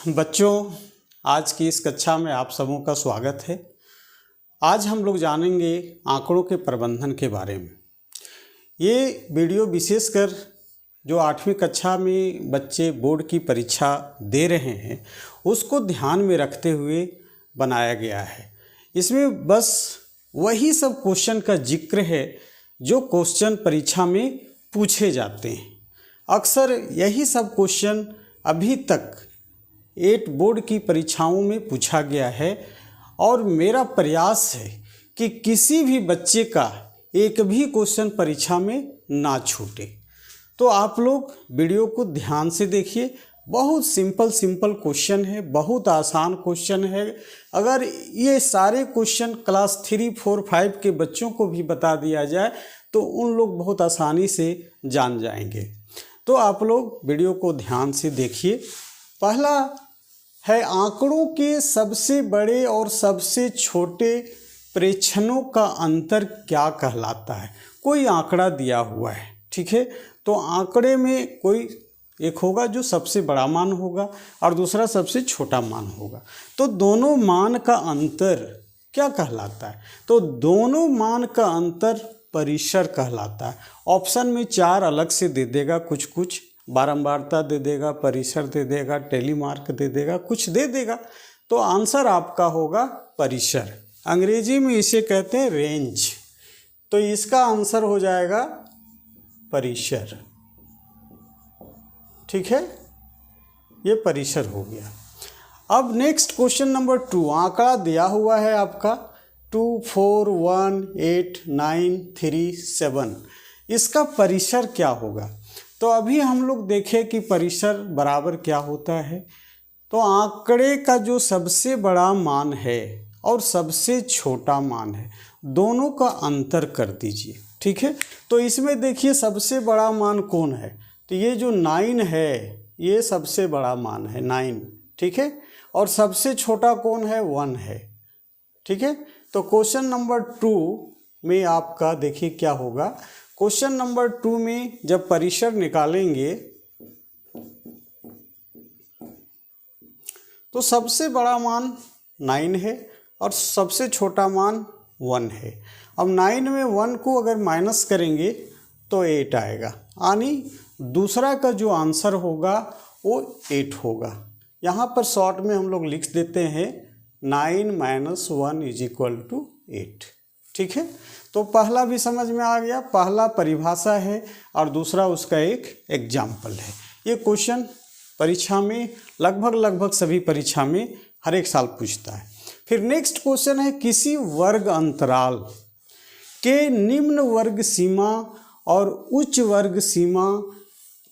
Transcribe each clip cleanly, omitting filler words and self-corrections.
बच्चों, आज की इस कक्षा में आप सबों का स्वागत है। आज हम लोग जानेंगे आंकड़ों के प्रबंधन के बारे में। ये वीडियो विशेषकर जो 8वीं कक्षा में बच्चे बोर्ड की परीक्षा दे रहे हैं उसको ध्यान में रखते हुए बनाया गया है। इसमें बस वही सब क्वेश्चन का जिक्र है जो क्वेश्चन परीक्षा में पूछे जाते हैं। अक्सर यही सब क्वेश्चन अभी तक 8 बोर्ड की परीक्षाओं में पूछा गया है और मेरा प्रयास है कि किसी भी बच्चे का एक भी क्वेश्चन परीक्षा में ना छूटे। तो आप लोग वीडियो को ध्यान से देखिए। बहुत सिंपल क्वेश्चन है, बहुत आसान क्वेश्चन है। अगर ये सारे क्वेश्चन क्लास 3, 4, 5 के बच्चों को भी बता दिया जाए तो उन लोग बहुत आसानी से जान जाएंगे। तो आप लोग वीडियो को ध्यान से देखिए। पहला है आंकड़ों के सबसे बड़े और सबसे छोटे प्रेक्षणों का अंतर क्या कहलाता है। कोई आंकड़ा दिया हुआ है, ठीक है। तो आंकड़े में कोई एक होगा जो सबसे बड़ा मान होगा और दूसरा सबसे छोटा मान होगा। तो दोनों मान का अंतर क्या कहलाता है? तो दोनों मान का अंतर परिसर कहलाता है। ऑप्शन में 4 अलग से दे देगा, कुछ बारंबारता दे देगा, परिसर दे देगा, टेलीमार्क दे देगा, कुछ दे देगा। तो आंसर आपका होगा परिसर। अंग्रेजी में इसे कहते हैं रेंज। तो इसका आंसर हो जाएगा परिसर, ठीक है। ये परिसर हो गया। अब नेक्स्ट क्वेश्चन नंबर 2। आंकड़ा दिया हुआ है आपका 2, 4, 1, 8, 9, 3, 7। इसका परिसर क्या होगा? तो अभी हम लोग देखें कि परिसर बराबर क्या होता है। तो आंकड़े का जो सबसे बड़ा मान है और सबसे छोटा मान है, दोनों का अंतर कर दीजिए, ठीक है। तो इसमें देखिए सबसे बड़ा मान कौन है? तो ये जो 9 है, ये सबसे बड़ा मान है 9, ठीक है। और सबसे छोटा कौन है? 1 है, ठीक है। तो क्वेश्चन नंबर 2 में आपका देखिए क्या होगा। क्वेश्चन नंबर 2 में जब परिसर निकालेंगे तो सबसे बड़ा मान 9 है और सबसे छोटा मान 1 है। अब 9 में 1 को अगर माइनस करेंगे तो 8 आएगा, यानी दूसरा का जो आंसर होगा वो 8 होगा। यहाँ पर शॉर्ट में हम लोग लिख देते हैं 9 - 1 = 8, ठीक है। तो पहला भी समझ में आ गया। पहला परिभाषा है और दूसरा उसका एक एग्जाम्पल है। ये क्वेश्चन परीक्षा में लगभग सभी परीक्षा में हर एक साल पूछता है। फिर नेक्स्ट क्वेश्चन है किसी वर्ग अंतराल के निम्न वर्ग सीमा और उच्च वर्ग सीमा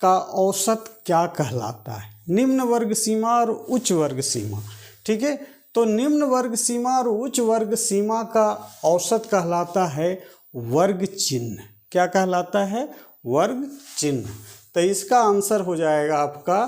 का औसत क्या कहलाता है? निम्न वर्ग सीमा और उच्च वर्ग सीमा, ठीक है। तो निम्न वर्ग सीमा और उच्च वर्ग सीमा का औसत कहलाता है वर्ग चिन्ह। क्या कहलाता है? वर्ग चिन्ह। तो इसका आंसर हो जाएगा आपका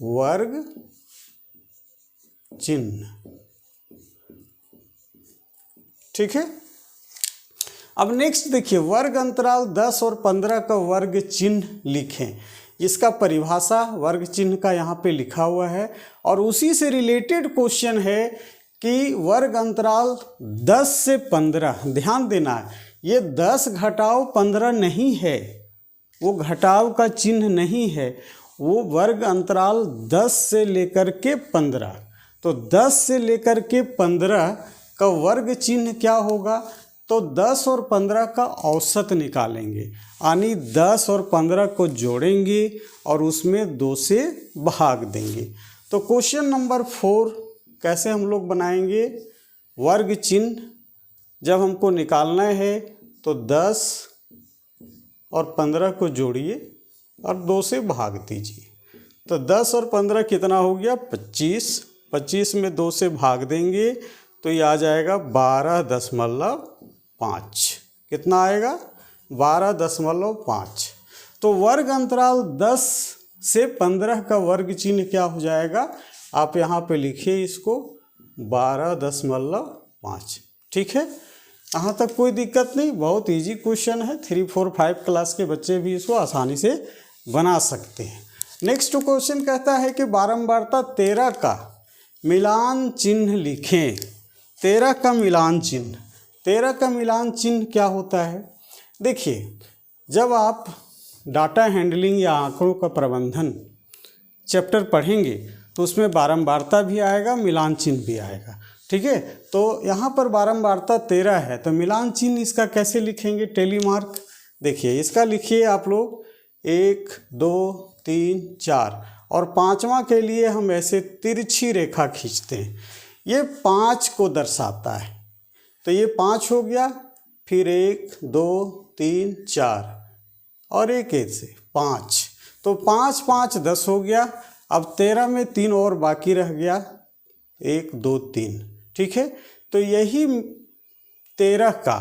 वर्ग चिन्ह, ठीक है। अब नेक्स्ट देखिए, वर्ग अंतराल 10 और 15 का वर्ग चिन्ह लिखें। इसका परिभाषा वर्ग चिन्ह का यहाँ पे लिखा हुआ है और उसी से रिलेटेड क्वेश्चन है कि वर्ग अंतराल 10 से 15। ध्यान देना है, ये 10 घटाव 15 नहीं है, वो घटाव का चिन्ह नहीं है, वो वर्ग अंतराल 10 से लेकर के 15। तो 10 से लेकर के 15 का वर्ग चिन्ह क्या होगा? तो 10 और 15 का औसत निकालेंगे, यानी 10 और 15 को जोड़ेंगे और उसमें 2 से भाग देंगे। तो क्वेश्चन नंबर 4 कैसे हम लोग बनाएंगे? वर्ग चिन्ह जब हमको निकालना है तो 10 और 15 को जोड़िए और 2 से भाग दीजिए। तो 10 और 15 कितना हो गया? 25। 25 में 2 से भाग देंगे तो ये आ जाएगा 12.5। कितना आएगा? 12.5। तो वर्ग अंतराल 10 से 15 का वर्ग चिन्ह क्या हो जाएगा? आप यहाँ पे लिखिए इसको 12.5, ठीक है। यहाँ तक कोई दिक्कत नहीं, बहुत इजी क्वेश्चन है। 3, 4, 5 क्लास के बच्चे भी इसको आसानी से बना सकते हैं। नेक्स्ट क्वेश्चन कहता है कि बारंबारता 13 का मिलान चिन्ह लिखें। 13 का मिलान चिन्ह, 13 का मिलान चिन्ह क्या होता है? देखिए, जब आप डाटा हैंडलिंग या आंकड़ों का प्रबंधन चैप्टर पढ़ेंगे तो उसमें बारंबारता भी आएगा, मिलान चिन्ह भी आएगा। ठीक है, तो यहाँ पर बारंबारता 13 है, तो मिलान चिन्ह इसका कैसे लिखेंगे? टेलीमार्क। देखिए, इसका लिखिए आप लोग 1 2 3 4, और 5वां के लिए हम ऐसे तिरछी रेखा खींचते हैं। ये 5 को दर्शाता है, तो ये 5 हो गया, फिर 1 2 3 4 और एक ऐसे 5, तो 5 5 10 हो गया। अब 13 में 3 और बाकी रह गया, 1 2 3। ठीक है, तो यही 13 का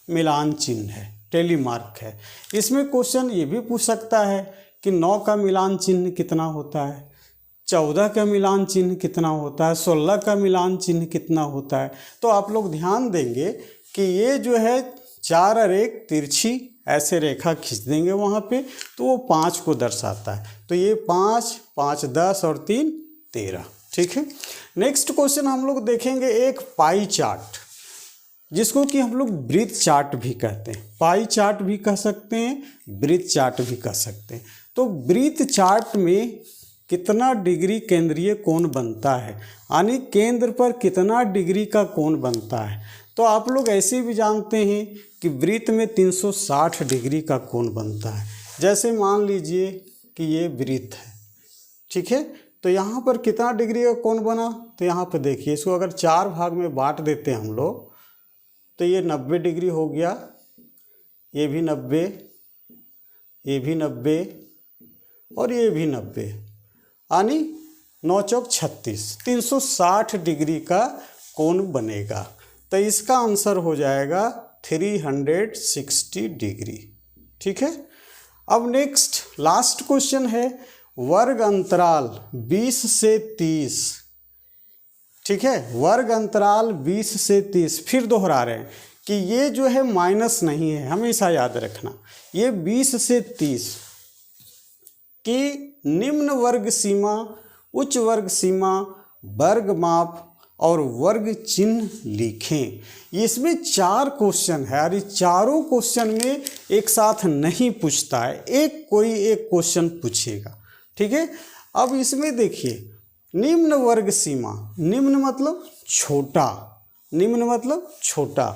मिलान चिन्ह है, टेलीमार्क है। इसमें क्वेश्चन ये भी पूछ सकता है कि 9 का मिलान चिन्ह कितना होता है, 14 का मिलान चिन्ह कितना होता है, 16 का मिलान चिन्ह कितना होता है। तो आप लोग ध्यान देंगे कि ये जो है 4 और 1 तिरछी ऐसे रेखा खींच देंगे वहाँ पे, तो वो 5 को दर्शाता है। तो ये 5 5 10 और 3 13। ठीक है, नेक्स्ट क्वेश्चन हम लोग देखेंगे एक पाई चार्ट, जिसको कि हम लोग वृत्त चार्ट भी कहते हैं। पाई चार्ट भी कह सकते हैं, वृत्त चार्ट भी कह सकते हैं। तो वृत्त चार्ट में कितना डिग्री केंद्रीय कोण बनता है, यानी केंद्र पर कितना डिग्री का कोण बनता है। तो आप लोग ऐसे भी जानते हैं कि वृत्त में 360 डिग्री का कोण बनता है। जैसे मान लीजिए कि ये वृत्त है, ठीक है, तो यहाँ पर कितना डिग्री का कोण बना? तो यहाँ पर देखिए, इसको अगर 4 भाग में बांट देते हैं हम लोग, तो ये 90 डिग्री हो गया, ये भी 90, ये भी 90 और ये भी 90, यानी 9 चौक 36, 360 डिग्री का कोण बनेगा। तो इसका आंसर हो जाएगा 360 डिग्री। ठीक है, अब नेक्स्ट लास्ट क्वेश्चन है वर्ग अंतराल 20 से 30। ठीक है, वर्ग अंतराल 20 से 30, फिर दोहरा रहे हैं कि ये जो है माइनस नहीं है, हमेशा याद रखना। ये 20 से 30 की निम्न वर्ग सीमा, उच्च वर्ग सीमा, वर्ग माप और वर्ग चिन्ह लिखें। इसमें 4 क्वेश्चन है और इस चारों क्वेश्चन में एक साथ नहीं पूछता है, कोई एक क्वेश्चन पूछेगा। ठीक है, अब इसमें देखिए, निम्न वर्ग सीमा, निम्न मतलब छोटा, निम्न मतलब छोटा,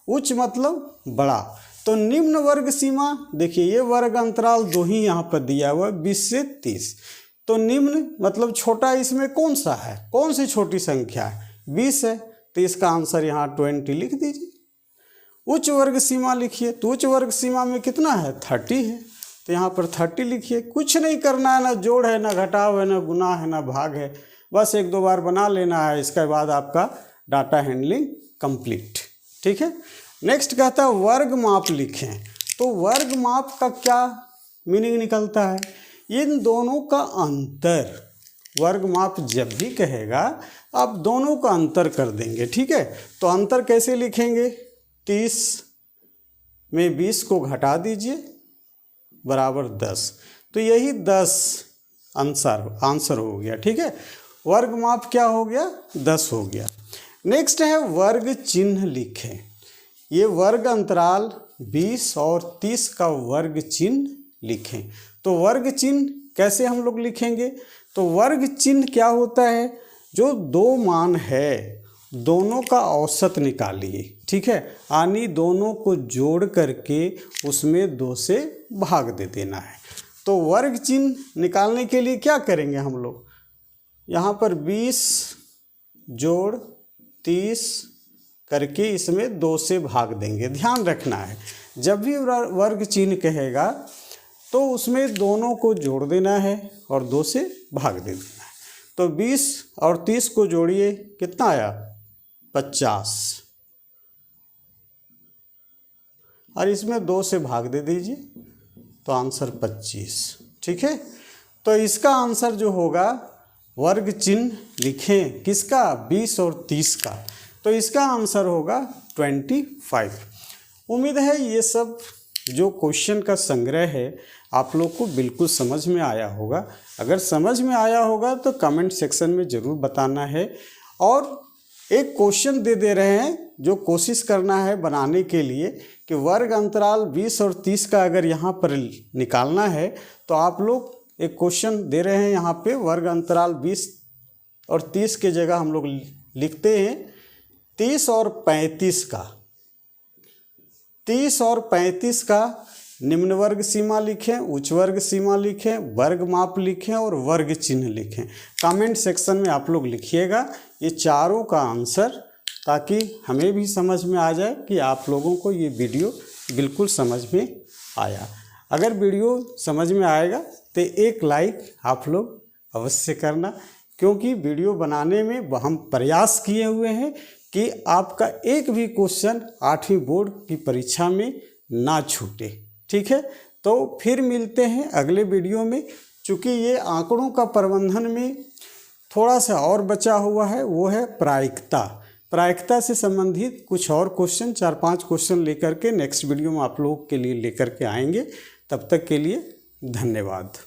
उच्च मतलब बड़ा। तो निम्न वर्ग सीमा, देखिए ये वर्ग अंतराल 2 ही यहाँ पर दिया हुआ है, 20 से 30। तो निम्न मतलब छोटा, इसमें कौन सा है, कौन सी छोटी संख्या है? 20 है, तो इसका आंसर यहाँ 20 लिख दीजिए। उच्च वर्ग सीमा लिखिए, तो उच्च वर्ग सीमा में कितना है? 30 है, तो यहाँ पर 30 लिखिए। कुछ नहीं करना है, ना जोड़ है, ना घटाव है, ना गुना है, ना भाग है, बस 1-2 बार बना लेना है। इसके बाद आपका डाटा हैंडलिंग कंप्लीट। ठीक है, नेक्स्ट कहता है वर्ग माप लिखें। तो वर्ग माप का क्या मीनिंग निकलता है? इन दोनों का अंतर, वर्ग माप जब भी कहेगा आप दोनों का अंतर कर देंगे। ठीक है, तो अंतर कैसे लिखेंगे? 30 में 20 को घटा दीजिए बराबर 10, तो यही 10 आंसर हो गया। ठीक है, वर्ग माप क्या हो गया? 10 हो गया। नेक्स्ट है वर्ग चिन्ह लिखें। ये वर्ग अंतराल 20 और 30 का वर्ग चिन्ह लिखें। तो वर्ग चिन्ह कैसे हम लोग लिखेंगे? तो वर्ग चिन्ह क्या होता है? जो 2 मान है, दोनों का औसत निकालिए। ठीक है, यानी दोनों को जोड़ करके उसमें 2 से भाग दे देना है। तो वर्ग चिन्ह निकालने के लिए क्या करेंगे हम लोग? यहाँ पर 20 जोड़ 30 करके इसमें 2 से भाग देंगे। ध्यान रखना है, जब भी वर्ग चिन्ह कहेगा तो उसमें दोनों को जोड़ देना है और 2 से भाग दे देना है। तो 20 और 30 को जोड़िए, कितना आया? 50, और इसमें 2 से भाग दे दीजिए, तो आंसर 25। ठीक है, तो इसका आंसर जो होगा, वर्ग चिन्ह लिखें किसका? 20 और 30 का, तो इसका आंसर होगा 25। उम्मीद है ये सब जो क्वेश्चन का संग्रह है आप लोग को बिल्कुल समझ में आया होगा। अगर समझ में आया होगा तो कमेंट सेक्शन में ज़रूर बताना है। और एक क्वेश्चन दे रहे हैं जो कोशिश करना है बनाने के लिए कि वर्ग अंतराल 20 और 30 का अगर यहाँ पर निकालना है तो आप लोग एक क्वेश्चन दे रहे हैं यहाँ पे वर्ग अंतराल 20 और 30 के जगह हम लोग लिखते हैं 30 और 35 का। 30 और 35 का निम्न वर्ग सीमा लिखें, उच्च वर्ग सीमा लिखें, वर्ग माप लिखें और वर्ग चिन्ह लिखें। कमेंट सेक्शन में आप लोग लिखिएगा ये चारों का आंसर, ताकि हमें भी समझ में आ जाए कि आप लोगों को ये वीडियो बिल्कुल समझ में आया। अगर वीडियो समझ में आएगा तो एक लाइक आप लोग अवश्य करना, क्योंकि वीडियो बनाने में हम प्रयास किए हुए हैं कि आपका एक भी क्वेश्चन 8वीं बोर्ड की परीक्षा में ना छूटे। ठीक है, तो फिर मिलते हैं अगले वीडियो में। चूँकि ये आंकड़ों का प्रबंधन में थोड़ा सा और बचा हुआ है, वो है प्रायिकता। प्रायिकता से संबंधित कुछ और क्वेश्चन 4-5 क्वेश्चन लेकर के नेक्स्ट वीडियो में आप लोगों के लिए लेकर के आएंगे। तब तक के लिए धन्यवाद।